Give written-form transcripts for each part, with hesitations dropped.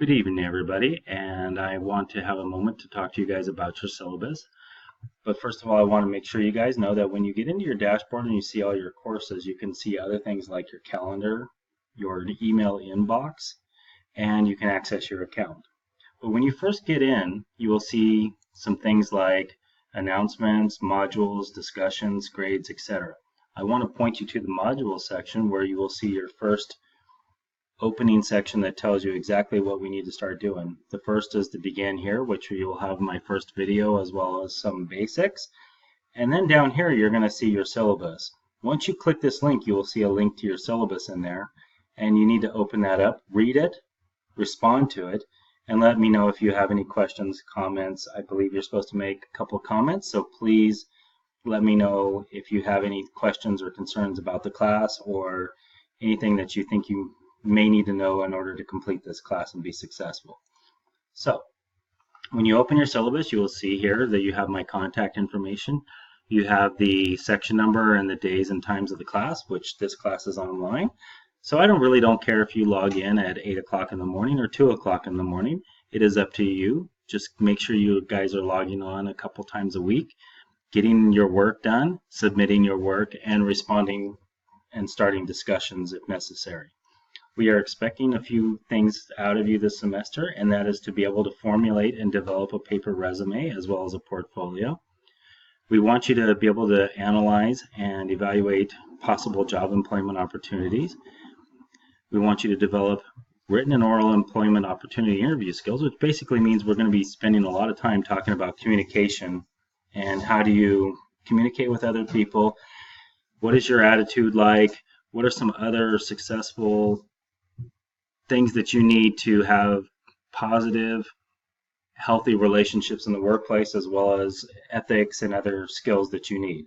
Good evening, everybody, and I want to have a moment to talk to you guys about your syllabus. But first of all, I want to make sure you guys know that when you get into your dashboard and you see all your courses, you can see other things like your calendar, your email inbox, and you can access your account. But when you first get in, you will see some things like announcements, modules, discussions, grades, etc. I want to point you to the module section where you will see your first opening section that tells you exactly what we need to start doing. The first is to begin here, which you'll have my first video as well as some basics. And then down here, you're going to see your syllabus. Once you click this link, you will see a link to your syllabus in there. And you need to open that up, read it, respond to it, and let me know if you have any questions, comments. I believe you're supposed to make a couple of comments, so please let me know if you have any questions or concerns about the class or anything that you think you may need to know in order to complete this class and be successful. So when you open your syllabus, you will see here that you have my contact information. You have the section number and the days and times of the class, which this class is online. So I really don't care if you log in at 8 o'clock in the morning or 2 o'clock in the morning. It is up to you. Just make sure you guys are logging on a couple times a week, getting your work done, submitting your work, and responding and starting discussions if necessary. We are expecting a few things out of you this semester, and that is to be able to formulate and develop a paper resume as well as a portfolio. We want you to be able to analyze and evaluate possible job employment opportunities. We want you to develop written and oral employment opportunity interview skills, which basically means we're going to be spending a lot of time talking about communication and how do you communicate with other people. What is your attitude like? What are some other successful things that you need to have positive, healthy relationships in the workplace, as well as ethics and other skills that you need.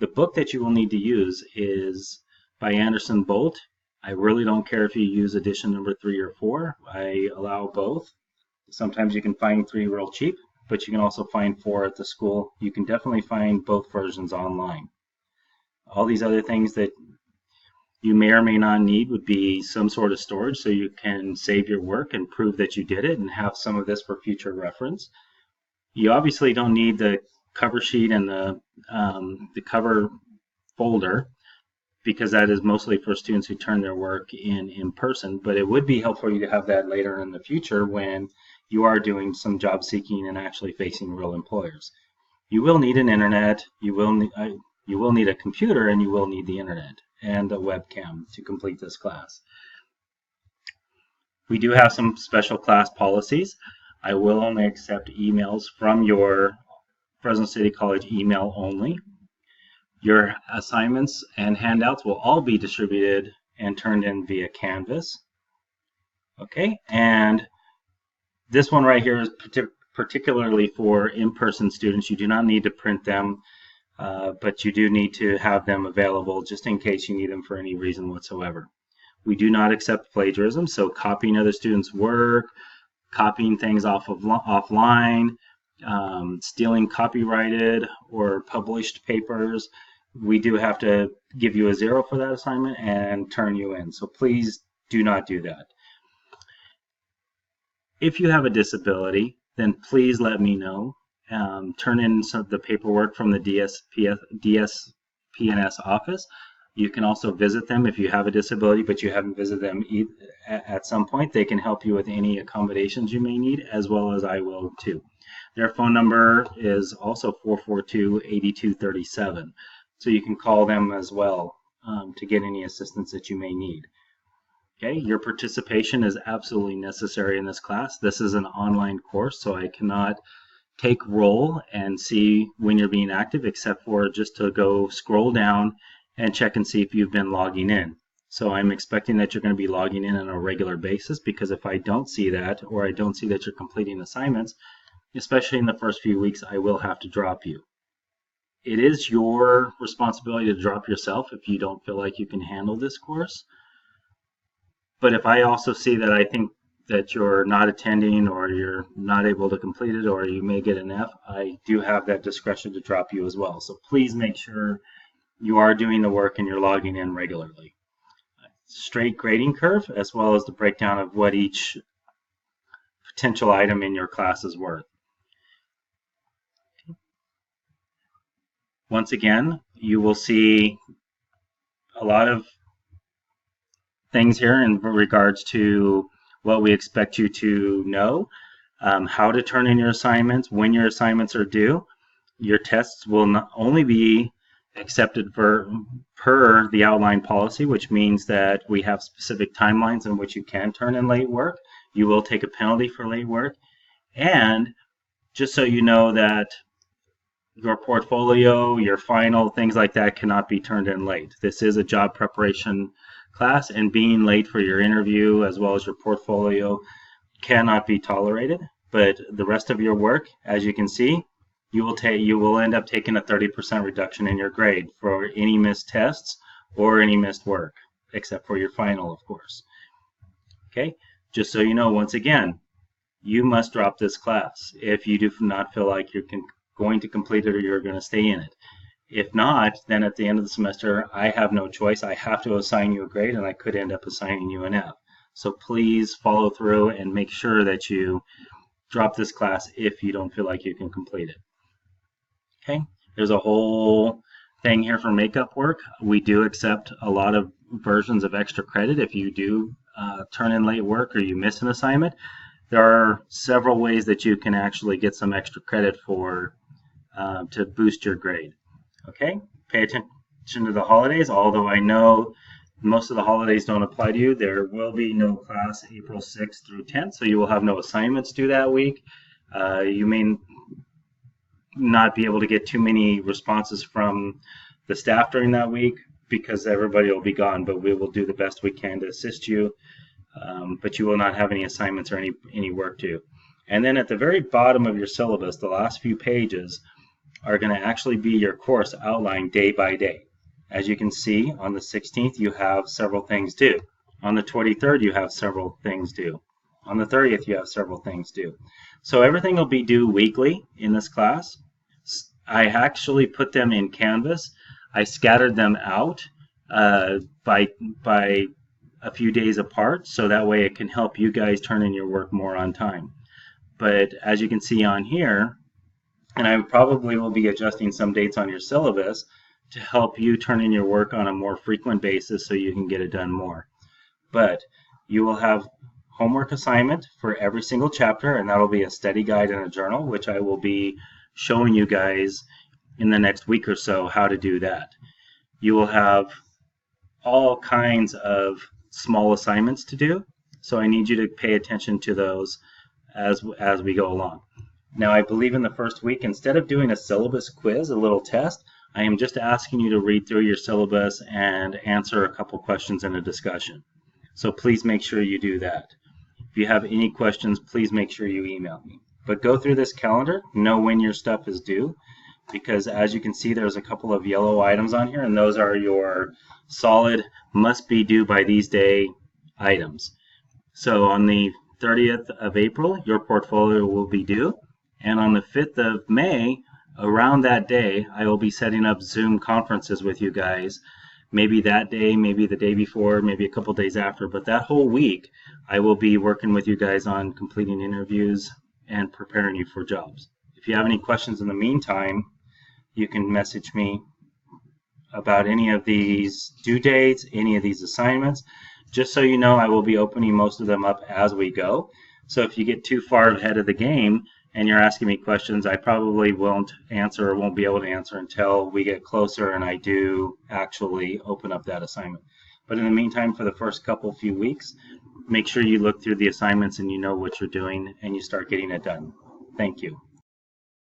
The book that you will need to use is by Anderson Bolt. I really don't care if you use edition number 3 or 4. I allow both. Sometimes you can find 3 real cheap, but you can also find 4 at the school. You can definitely find both versions online. All these other things that you may or may not need would be some sort of storage so you can save your work and prove that you did it and have some of this for future reference. You obviously don't need the cover sheet and the cover folder because that is mostly for students who turn their work in person, but it would be helpful for you to have that later in the future when you are doing some job seeking and actually facing real employers. You will need an internet, you will need a computer, and you will need the internet and a webcam to complete this class. We do have some special class policies. I will only accept emails from your Fresno City College email only. Your assignments and handouts will all be distributed and turned in via Canvas. Okay, and this one right here is particularly for in-person students. You do not need to print them. But you do need to have them available just in case you need them for any reason whatsoever. We do not accept plagiarism, so copying other students' work, copying things offline, stealing copyrighted or published papers, we do have to give you a 0 for that assignment and turn you in. So please do not do that. If you have a disability, then please let me know. Turn in some of the paperwork from the DSPNS office. You can also visit them if you have a disability, but you haven't visited them at some point. They can help you with any accommodations you may need, as well as I will too. Their phone number is also 442-8237, so you can call them as well to get any assistance that you may need. Okay, your participation is absolutely necessary in this class. This is an online course, so I cannot take roll and see when you're being active, except for just to go scroll down and check and see if you've been logging in. So I'm expecting that you're going to be logging in on a regular basis, because if I don't see that, or I don't see that you're completing assignments, especially in the first few weeks, I will have to drop you. It is your responsibility to drop yourself if you don't feel like you can handle this course. But if I also see that I think that you're not attending or you're not able to complete it or you may get an F, I do have that discretion to drop you as well. So please make sure you are doing the work and you're logging in regularly. Straight grading curve, as well as the breakdown of what each potential item in your class is worth. Once again, you will see a lot of things here in regards to what we expect you to know, how to turn in your assignments, when your assignments are due. Your tests will not only be accepted per the outline policy, which means that we have specific timelines in which you can turn in late work. You will take a penalty for late work. And just so you know that your portfolio, your final, things like that cannot be turned in late. This is a job preparation class, and being late for your interview as well as your portfolio cannot be tolerated. But the rest of your work, as you can see, you will end up taking a 30% reduction in your grade for any missed tests or any missed work, except for your final, of course. Okay, just so you know, once again, you must drop this class if you do not feel like you're going to complete it or you're going to stay in it. If not, then at the end of the semester, I have no choice. I have to assign you a grade, and I could end up assigning you an F. So please follow through and make sure that you drop this class if you don't feel like you can complete it. Okay, there's a whole thing here for makeup work. We do accept a lot of versions of extra credit if you do turn in late work or you miss an assignment. There are several ways that you can actually get some extra credit for to boost your grade. Okay, pay attention to the holidays. Although I know most of the holidays don't apply to you, there will be no class April 6th through 10th, so you will have no assignments due that week. You may not be able to get too many responses from the staff during that week because everybody will be gone, but we will do the best we can to assist you. But you will not have any assignments or any work due. And then at the very bottom of your syllabus, the last few pages are going to actually be your course outlined day by day. As you can see, on the 16th, you have several things due. On the 23rd, you have several things due. On the 30th, you have several things due. So everything will be due weekly in this class. I actually put them in Canvas. I scattered them out by a few days apart, so that way it can help you guys turn in your work more on time. But as you can see on here, and I probably will be adjusting some dates on your syllabus to help you turn in your work on a more frequent basis so you can get it done more. But you will have homework assignment for every single chapter, and that'll be a study guide and a journal, which I will be showing you guys in the next week or so how to do that. You will have all kinds of small assignments to do, so I need you to pay attention to those as we go along. Now, I believe in the first week, instead of doing a syllabus quiz, a little test, I am just asking you to read through your syllabus and answer a couple questions in a discussion. So please make sure you do that. If you have any questions, please make sure you email me. But go through this calendar, know when your stuff is due, because as you can see, there's a couple of yellow items on here, and those are your solid must be due by these day items. So on the 30th of April, your portfolio will be due, and on the 5th of May, around that day, I will be setting up Zoom conferences with you guys. Maybe that day, maybe the day before, maybe a couple days after, but that whole week, I will be working with you guys on completing interviews and preparing you for jobs. If you have any questions in the meantime, you can message me about any of these due dates, any of these assignments. Just so you know, I will be opening most of them up as we go. So if you get too far ahead of the game and you're asking me questions, I probably won't answer or won't be able to answer until we get closer and I do actually open up that assignment. But in the meantime, for the first few weeks, make sure you look through the assignments and you know what you're doing and you start getting it done. Thank you.